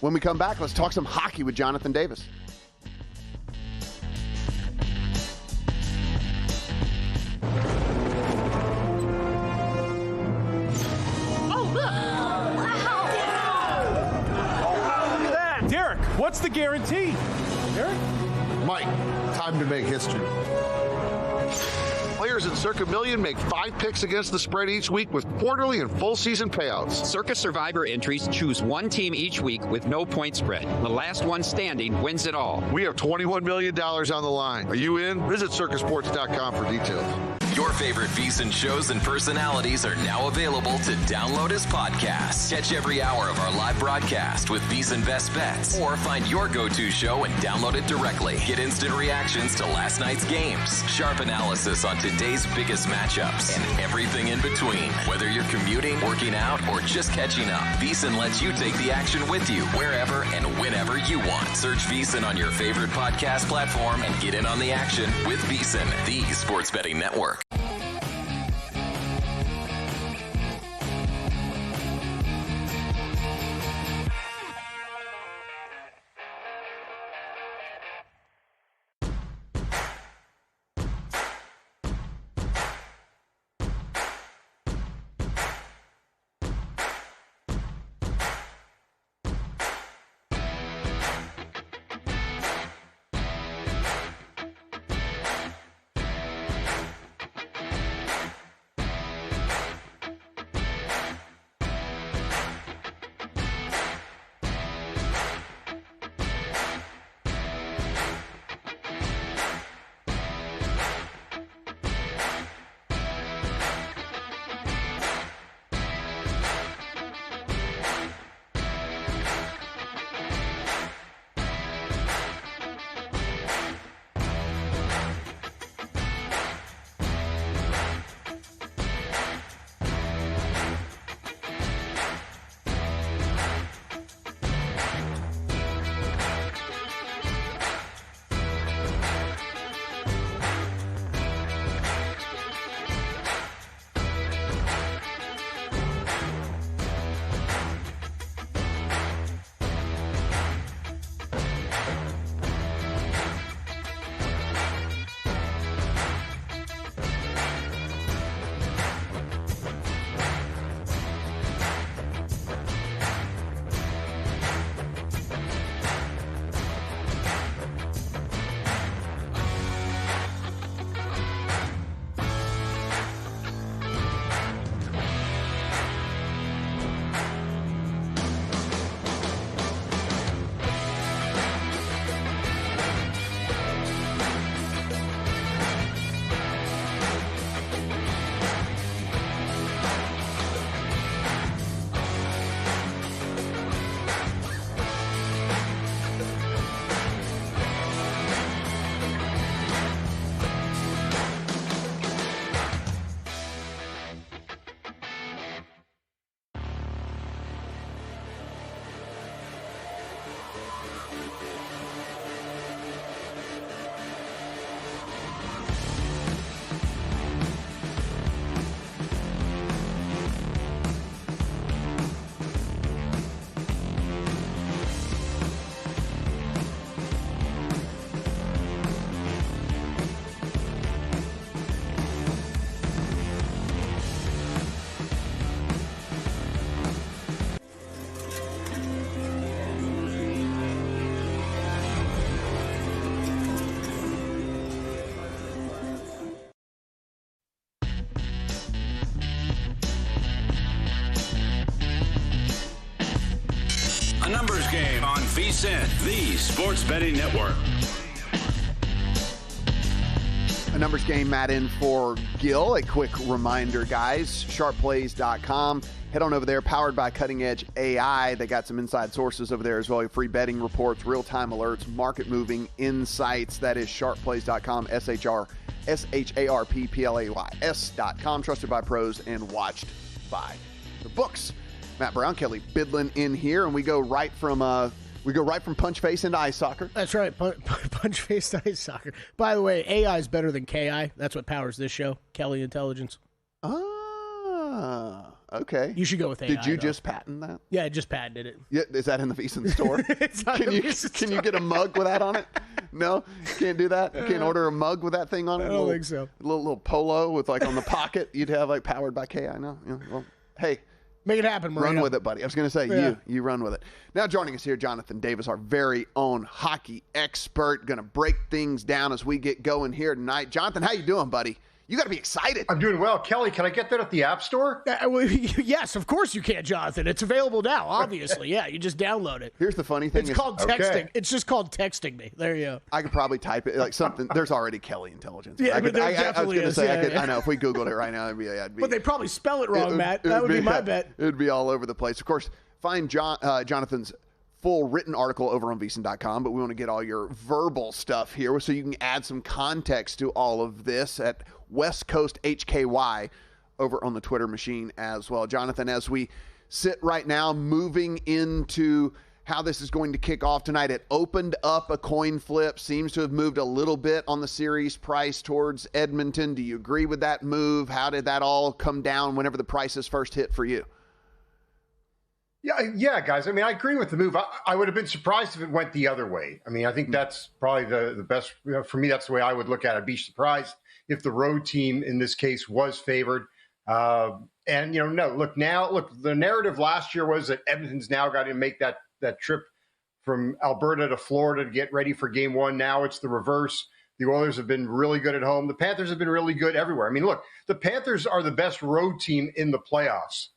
When we come back, let's talk some hockey with Jonathan Davis. Derek, what's the guarantee? Derek? Mike, time to make history. Players in Circa Million make 5 picks against the spread each week with quarterly and full season payouts. Circa Survivor entries choose one team each week with no point spread. The last one standing wins it all. We have $21 million on the line. Are you in? Visit circasports.com for details. Your favorite VSiN shows and personalities are now available to download as podcasts. Catch every hour of our live broadcast with VSiN Best Bets, or find your go-to show and download it directly. Get instant reactions to last night's games, sharp analysis on today's biggest matchups, and everything in between. Whether you're commuting, working out, or just catching up, VSiN lets you take the action with you wherever and whenever you want. Search VSiN on your favorite podcast platform and get in on the action with VSiN, the sports betting network. VSiN, the Sports Betting Network. A numbers game, Matt, in for Gil. A quick reminder, guys, sharpplays.com. Head on over there, powered by Cutting Edge AI. They got some inside sources over there as well. Free betting reports, real-time alerts, market-moving insights. That is sharpplays.com, sharpplays.com. Trusted by pros and watched by the books. Matt Brown, Kelly Bidlin in here, and we go right from punch face into ice soccer. That's right, punch face to ice soccer. By the way, AI is better than KI. That's what powers this show, Kelly Intelligence. Ah, okay. You should go with AI. Did you just patent that? Yeah, I just patented it. Yeah, is that in the VSiN store? Can you get a mug with that on it? No, can't do that. You can't order a mug with that thing on it. I don't think so. A little polo with like on the pocket. You'd have like powered by KI. No, yeah, well, hey. Make it happen, Marino. Run with it, buddy. I was going to say, you run with it. Now joining us here, Jonathan Davis, our very own hockey expert, going to break things down as we get going here tonight. Jonathan, how you doing, buddy? You got to be excited. I'm doing well. Kelly, can I get that at the App Store? Yes, of course you can, Jonathan. It's available now, obviously. Yeah, you just download it. Here's the funny thing. It's called texting. Okay. It's just called texting me. There you go. I could probably type it like something. There's already Kelly Intelligence. Yeah, I was definitely going to say, yeah. I know if we Googled it right now, it'd be but they probably spell it wrong, Matt. That would be my bet. It would be all over the place. Of course, find Jonathan's full written article over on VSiN.com, but we want to get all your verbal stuff here so you can add some context to all of this at West Coast HKY over on the Twitter machine as well. Jonathan, as we sit right now, moving into how this is going to kick off tonight, it opened up a coin flip, seems to have moved a little bit on the series price towards Edmonton. Do you agree with that move? How did that all come down whenever the prices first hit for you? Yeah, guys. I mean, I agree with the move. I would have been surprised if it went the other way. I mean, I think that's probably the best. For me, that's the way I would look at it. I'd be surprised if the road team in this case was favored. The narrative last year was that Edmonton's now got to make that trip from Alberta to Florida to get ready for game one. Now it's the reverse. The Oilers have been really good at home. The Panthers have been really good everywhere. I mean, look, the Panthers are the best road team in the playoffs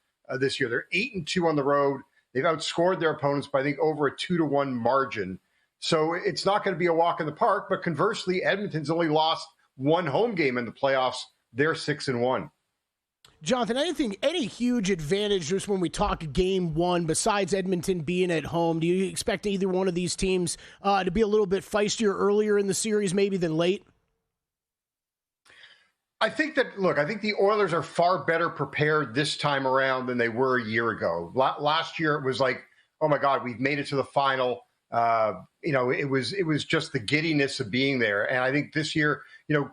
this year. They're 8-2 on the road. They've outscored their opponents by, I think, over a 2-1 margin. So it's not going to be a walk in the park. But conversely, Edmonton's only lost one home game in the playoffs. They're 6-1. Jonathan, any huge advantage just when we talk game one, besides Edmonton being at home? Do you expect either one of these teams to be a little bit feistier earlier in the series maybe than late? I think the Oilers are far better prepared this time around than they were a year ago. Last year, it was like, oh my God, we've made it to the final. It was just the giddiness of being there. And I think this year,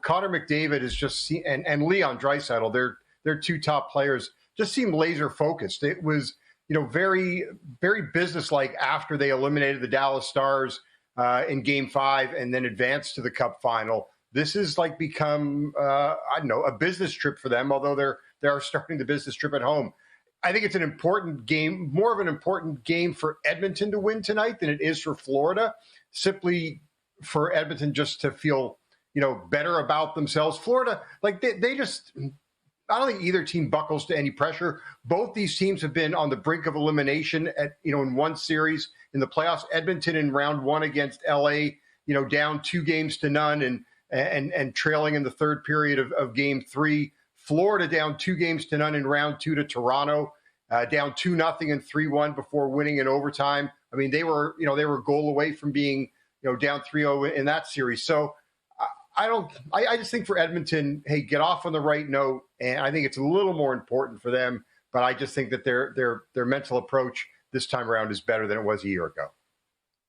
Connor McDavid is just and Leon Draisaitl, their two top players, just seemed laser focused. It was, very, very businesslike after they eliminated the Dallas Stars in Game 5 and then advanced to the Cup final. This has become, a business trip for them, although they are starting the business trip at home. I think it's an important game, more of an important game for Edmonton to win tonight than it is for Florida, simply for Edmonton just to feel, better about themselves. Florida, they just, I don't think either team buckles to any pressure. Both these teams have been on the brink of elimination in one series in the playoffs. Edmonton in round one against LA, down 2-0 and trailing in the third period of game 3. Florida down 2-0 in round 2 to Toronto, down 2-0 and 3-1 before winning in overtime. I mean, they were a goal away from being, down 3-0 in that series. So I just think for Edmonton, hey, get off on the right note. And I think it's a little more important for them, but I just think that their mental approach this time around is better than it was a year ago.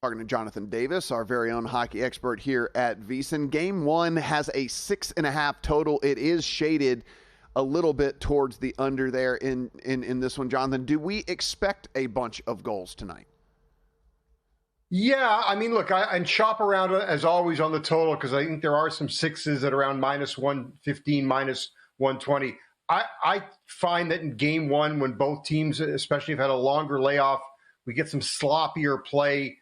Talking to Jonathan Davis, our very own hockey expert here at VSiN. Game 1 has a 6.5 total. It is shaded a little bit towards the under there in this one. Jonathan, do we expect a bunch of goals tonight? Yeah, I mean, look, I shop around as always on the total because I think there are some 6s at around -115, -120. I find that in game 1, when both teams, especially have had a longer layoff, we get some sloppier play.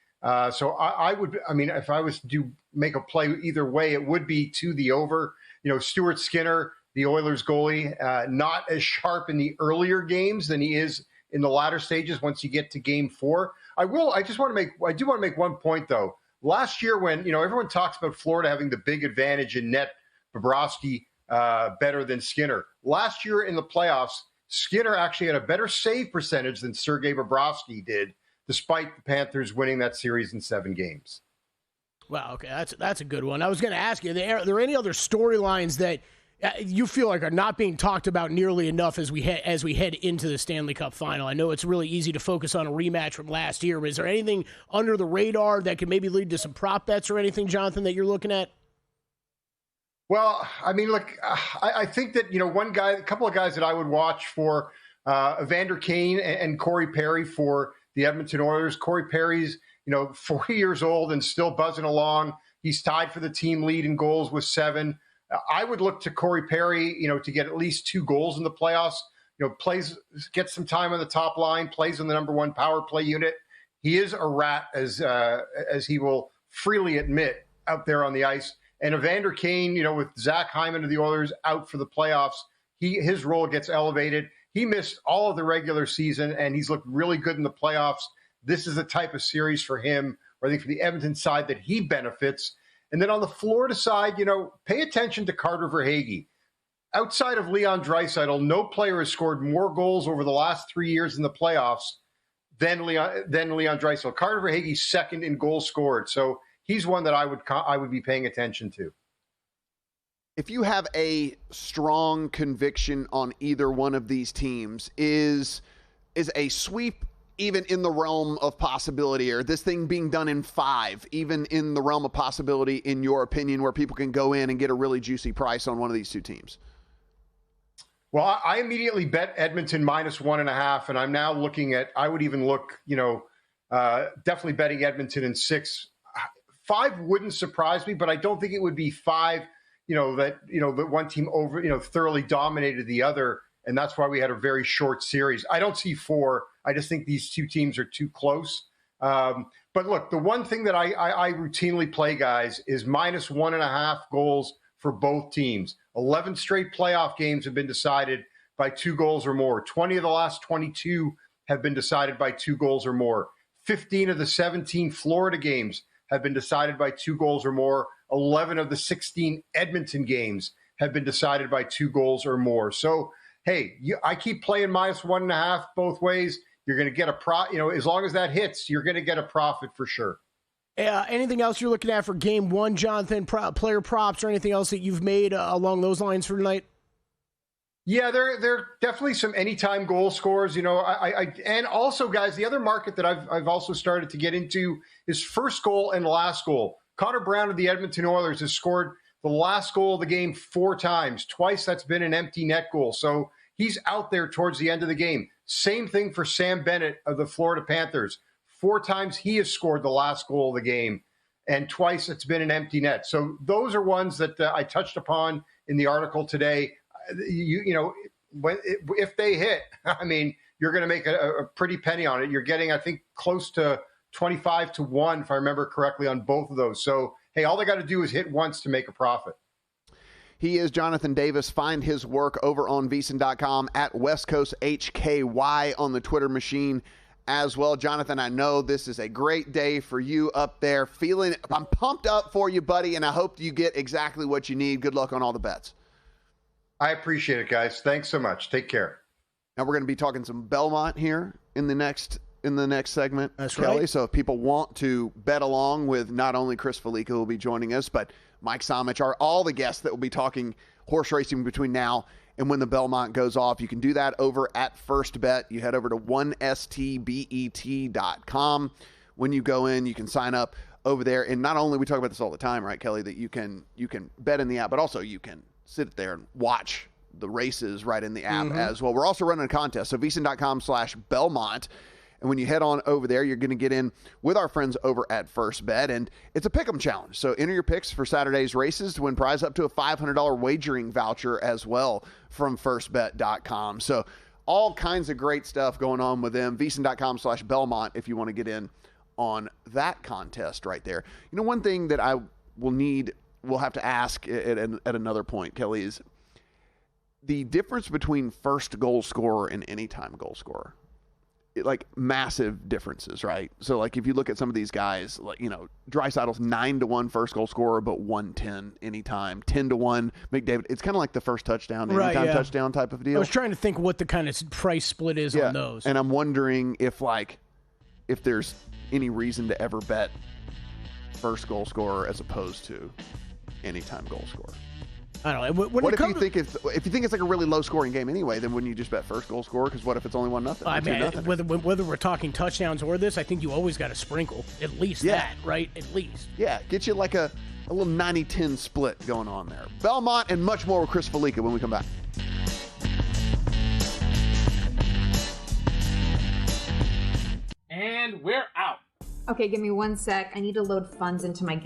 So if I was to make a play either way, it would be to the over. Stuart Skinner, the Oilers goalie, not as sharp in the earlier games than he is in the latter stages once you get to Game 4. I do want to make one point though. Last year, when everyone talks about Florida having the big advantage in net, Bobrovsky better than Skinner. Last year in the playoffs, Skinner actually had a better save percentage than Sergei Bobrovsky did, despite the Panthers winning that series in 7 games. Wow, okay, that's a good one. I was going to ask you, are there any other storylines that you feel like are not being talked about nearly enough as we head into the Stanley Cup Final? I know it's really easy to focus on a rematch from last year, but is there anything under the radar that could maybe lead to some prop bets or anything, Jonathan, that you're looking at? Well, I mean, look, I think that, a couple of guys that I would watch for Evander Kane and Corey Perry for the Edmonton Oilers. Corey Perry's, 40 years old and still buzzing along. He's tied for the team lead in goals with 7. I would look to Corey Perry, to get at least 2 goals in the playoffs. Gets some time on the top line, plays on the number 1 power play unit. He is a rat, as he will freely admit, out there on the ice. And Evander Kane, with Zach Hyman of the Oilers out for the playoffs, his role gets elevated. He missed all of the regular season, and he's looked really good in the playoffs. This is the type of series for him, or I think for the Edmonton side, that he benefits. And then on the Florida side, pay attention to Carter Verhaeghe. Outside of Leon Draisaitl, no player has scored more goals over the last 3 years in the playoffs than Leon Draisaitl. Carter Verhaeghe's second in goals scored. So he's one that I would be paying attention to. If you have a strong conviction on either one of these teams, is a sweep even in the realm of possibility, or this thing being done in 5, even in the realm of possibility, in your opinion, where people can go in and get a really juicy price on one of these 2 teams? Well, I immediately bet Edmonton -1.5, and I'm now looking at, I would even look, definitely betting Edmonton in 6. 5 wouldn't surprise me, but I don't think it would be 5, that one team thoroughly dominated the other, and that's why we had a very short series. I don't see 4. I just think these 2 teams are too close. But look, the one thing that I routinely play, guys, is -1.5 goals for both teams. 11 straight playoff games have been decided by 2 goals or more. 20 of the last 22 have been decided by 2 goals or more. 15 of the 17 Florida games have been decided by 2 goals or more. 11 of the 16 Edmonton games have been decided by 2 goals or more. So, hey, I keep playing -1.5 both ways. You're going to get as long as that hits, you're going to get a profit for sure. Anything else you're looking at for Game 1, Jonathan? Player props or anything else that you've made along those lines for tonight? Yeah, there are definitely some anytime goal scorers. And also, guys, the other market that I've also started to get into is first goal and last goal. Connor Brown of the Edmonton Oilers has scored the last goal of the game 4 times. Twice that's been an empty net goal. So he's out there towards the end of the game. Same thing for Sam Bennett of the Florida Panthers. 4 times he has scored the last goal of the game, and twice it's been an empty net. So those are ones that I touched upon in the article today. If they hit, I mean, you're going to make a pretty penny on it. You're getting, I think, close to 25 to 1, if I remember correctly, on both of those. So, hey, all they got to do is hit once to make a profit. He is Jonathan Davis. Find his work over on VSiN.com, at West Coast HKY on the Twitter machine as well. Jonathan, I know this is a great day for you up there. I'm pumped up for you, buddy, and I hope you get exactly what you need. Good luck on all the bets. I appreciate it, guys. Thanks so much. Take care. Now we're going to be talking some Belmont here in the next segment. That's Kelly. right. So if people want to bet along with not only Chris Felica, who will be joining us, but Mike Somich, are all the guests that will be talking horse racing between now and when the Belmont goes off. You can do that over at First Bet. You head over to 1stbet.com. When you go in, you can sign up over there. And not only, we talk about this all the time, right, Kelly, that you can bet in the app, but also you can sit there and watch the races right in the app as well. We're also running a contest. So VSiN.com/Belmont. And when you head on over there, you're going to get in with our friends over at First Bet. And it's a pick'em challenge. So enter your picks for Saturday's races to win prize up to a $500 wagering voucher as well from firstbet.com. So all kinds of great stuff going on with them. VSiN.com/Belmont if you want to get in on that contest right there. You know, one thing that I we'll have to ask at another point, Kelly, is the difference between first goal scorer and anytime goal scorer. like massive differences, right? So like if you look at some of these guys, like, you know, Draisaitl's 9-1 first goal scorer, but 110 anytime, 10-1 McDavid. It's kind of like the first touchdown, anytime touchdown type of deal. I was trying to think what the kind of price split is on those. And I'm wondering if there's any reason to ever bet first goal scorer as opposed to anytime goal scorer. I don't know. What if you think if you think it's like a really low scoring game anyway, then wouldn't you just bet first goal scorer? Because what if it's only 1-0? I mean, whether we're talking touchdowns or this, I think you always got to sprinkle at least that, right? At least. Yeah, get you like a little 90-10 split going on there. Belmont and much more with Chris Felica when we come back. And we're out. Okay, give me 1 sec. I need to load funds into my game.